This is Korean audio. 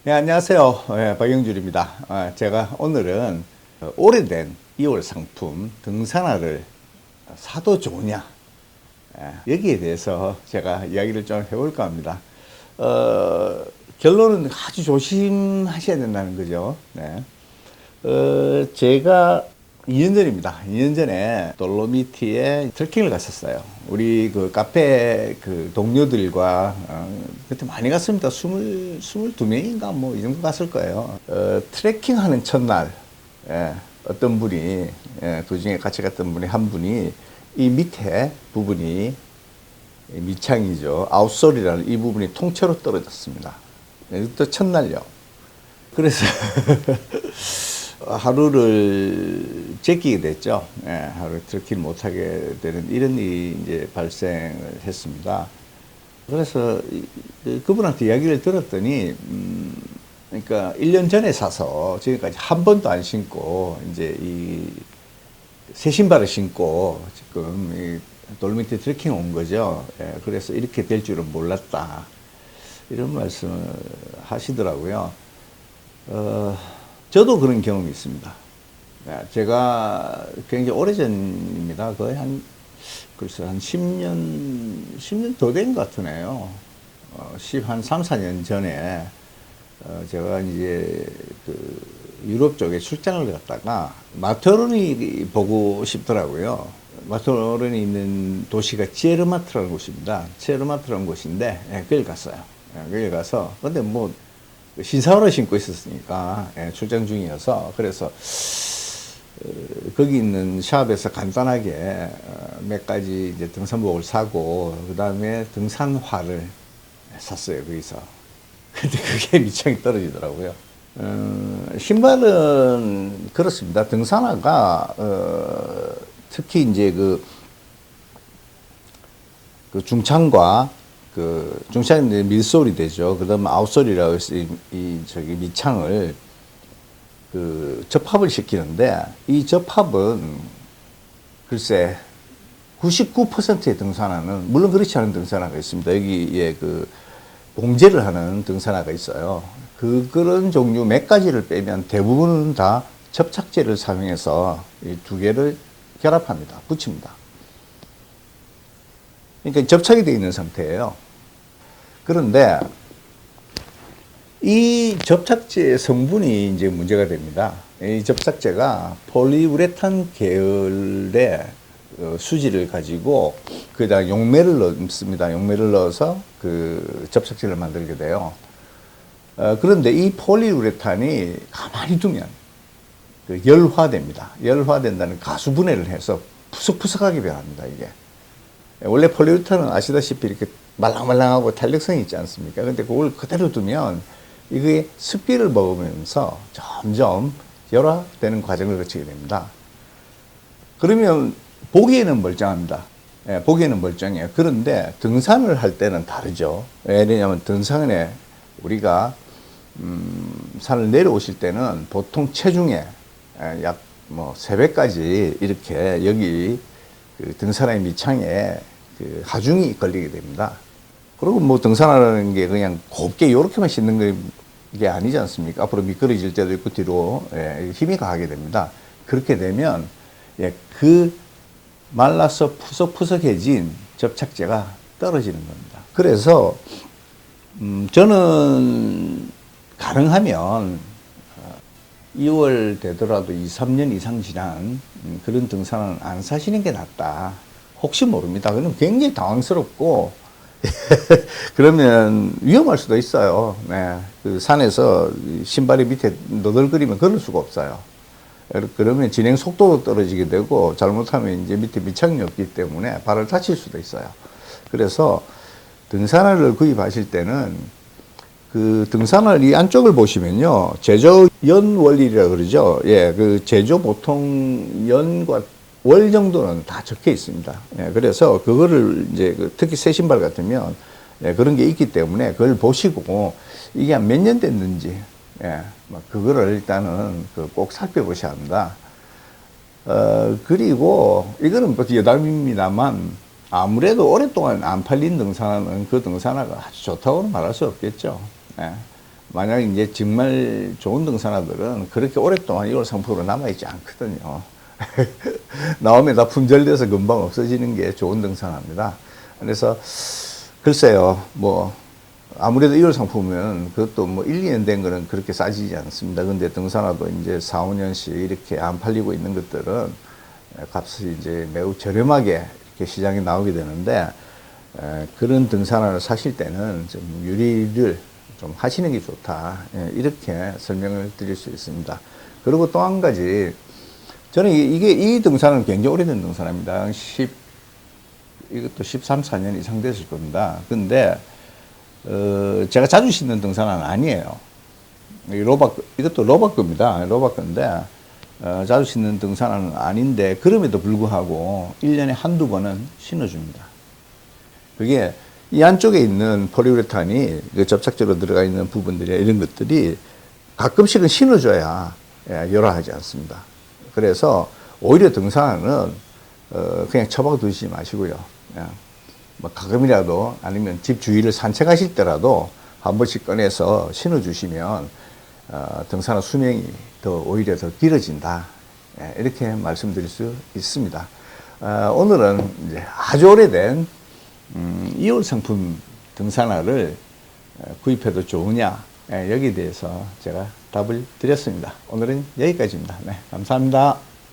네, 안녕하세요. 박영준입니다. 제가 오늘은 오래된 2월 상품 등산화를 사도 좋으냐, 여기에 대해서 제가 이야기를 좀 해볼까 합니다. 결론은 아주 조심하셔야 된다는 거죠. 네. 제가 2년 전입니다. 2년 전에 돌로미티에 트레킹을 갔었어요. 우리 그 카페 그 동료들과 그때 많이 갔습니다. 22명인가 뭐 이 정도 갔을 거예요. 트레킹 하는 첫날, 어떤 분이, 도중에 같이 갔던 분이 한 분이 이 밑에 부분이 밑창이죠. 아웃솔이라는 이 부분이 통째로 떨어졌습니다. 또 첫날요. 그래서 하루를 제끼게 됐죠. 하루 트레킹 못하게 되는 이런 일이 이제 발생을 했습니다. 그래서 그분한테 이야기를 들었더니, 그러니까 1년 전에 사서 지금까지 한 번도 안 신고, 이제 새 신발을 신고 지금 이 돌미티 트레킹 온 거죠. 그래서 이렇게 될 줄은 몰랐다. 이런 말씀을 하시더라고요. 저도 그런 경험이 있습니다. 제가 굉장히 오래전입니다. 거의 글쎄, 한 10년 더 된 것 같으네요. 한 3, 4년 전에, 제가 이제 유럽 쪽에 출장을 갔다가 마테로니 보고 싶더라고요. 마테로니 있는 도시가 체르마트라는 곳입니다. 체르마트라는 곳인데, 거기 갔어요. 거기 가서, 근데 뭐, 신사화를 신고 있었으니까, 출장 중이어서, 그래서, 거기 있는 샵에서 간단하게 몇 가지 이제 등산복을 사고, 그 다음에 등산화를 샀어요, 거기서. 근데 그게 밑창이 떨어지더라고요. 신발은 그렇습니다. 등산화가, 특히 이제 그 중창과 중창이 밀솔이 되죠. 그 다음에 아웃솔이라고 해서 저기 밑창을 접합을 시키는데, 이 접합은 글쎄 99%의 등산화는, 물론 그렇지 않은 등산화가 있습니다. 여기에 봉제를 하는 등산화가 있어요. 그런 종류 몇 가지를 빼면 대부분은 다 접착제를 사용해서 이 두 개를 결합합니다. 붙입니다. 그러니까 접착이 되어 있는 상태예요. 그런데 이 접착제 성분이 이제 문제가 됩니다. 이 접착제가 폴리우레탄 계열의 수지를 가지고 거기다 용매를 넣습니다. 용매를 넣어서 그 접착제를 만들게 돼요. 그런데 이 폴리우레탄이 가만히 두면 열화됩니다. 열화된다는 가수분해를 해서 푸석푸석하게 변합니다, 이게. 원래 폴리우레탄은 아시다시피 이렇게 말랑말랑하고 탄력성이 있지 않습니까? 근데 그걸 그대로 두면 이게 습기를 먹으면서 점점 열화되는 과정을 거치게 됩니다. 그러면 보기에는 멀쩡합니다. 보기에는 멀쩡해요. 그런데 등산을 할 때는 다르죠. 왜냐하면 등산에 우리가 산을 내려오실 때는 보통 체중에 약 뭐 3배까지 이렇게 여기 등산화의 밑창에 하중이 걸리게 됩니다. 그리고 뭐 등산하는 게 그냥 곱게 요렇게만 신는 게 아니지 않습니까? 앞으로 미끄러질 때도 있고 뒤로 힘이 가게 됩니다. 그렇게 되면 그 말라서 푸석푸석해진 접착제가 떨어지는 겁니다. 그래서 저는 가능하면 2월 되더라도 2, 3년 이상 지난 그런 등산은 안 사시는 게 낫다. 혹시 모릅니다. 그러면 굉장히 당황스럽고 그러면 위험할 수도 있어요. 그 산에서 신발이 밑에 너덜거리면 걸을 수가 없어요. 그러면 진행 속도도 떨어지게 되고, 잘못하면 이제 밑에 밑창이 없기 때문에 발을 다칠 수도 있어요. 그래서 등산화를 구입하실 때는 그 등산화 이 안쪽을 보시면요, 제조 연 원리라 그러죠. 그 제조 보통 연과 월 정도는 다 적혀 있습니다. 그래서 그거를 이제 특히 새 신발 같으면 그런 게 있기 때문에 그걸 보시고 이게 한 몇 년 됐는지 그거를 일단은 꼭 살펴보셔야 합니다. 그리고 이거는 뭐 여담입니다만 아무래도 오랫동안 안 팔린 등산화는 그 등산화가 아주 좋다고는 말할 수 없겠죠. 만약 이제 정말 좋은 등산화들은 그렇게 오랫동안 2월 상품으로 남아있지 않거든요. 나오면 다 품절돼서 금방 없어지는 게 좋은 등산화입니다. 그래서 글쎄요, 뭐 아무래도 2월 상품은 그것도 뭐 1, 2년 된 거는 그렇게 싸지지 않습니다. 근데 등산화도 이제 4, 5년씩 이렇게 안 팔리고 있는 것들은 값이 이제 매우 저렴하게 이렇게 시장에 나오게 되는데, 그런 등산화를 사실 때는 좀 유리를 좀 하시는 게 좋다. 이렇게 설명을 드릴 수 있습니다. 그리고 또 한 가지, 저는 이 등산은 굉장히 오래된 등산화입니다. 이것도 13, 14년 이상 됐을 겁니다. 근데, 제가 자주 신는 등산화는 아니에요. 이것도 로바급입니다. 로바급인데, 자주 신는 등산화는 아닌데, 그럼에도 불구하고 1년에 한두 번은 신어줍니다. 그게 이 안쪽에 있는 폴리우레탄이 그 접착제로 들어가 있는 부분들이 이런 것들이 가끔씩은 신어줘야 요란하지 않습니다. 그래서 오히려 등산화는 그냥 처박아 두시지 마시고요. 그냥 뭐 가끔이라도 아니면 집 주위를 산책하실 때라도 한 번씩 꺼내서 신어주시면 등산화 수명이 오히려 더 길어진다. 이렇게 말씀드릴 수 있습니다. 오늘은 이제 아주 오래된 2월 상품 등산화를 구입해도 좋으냐, 여기에 대해서 제가 답을 드렸습니다. 오늘은 여기까지입니다. 네, 감사합니다.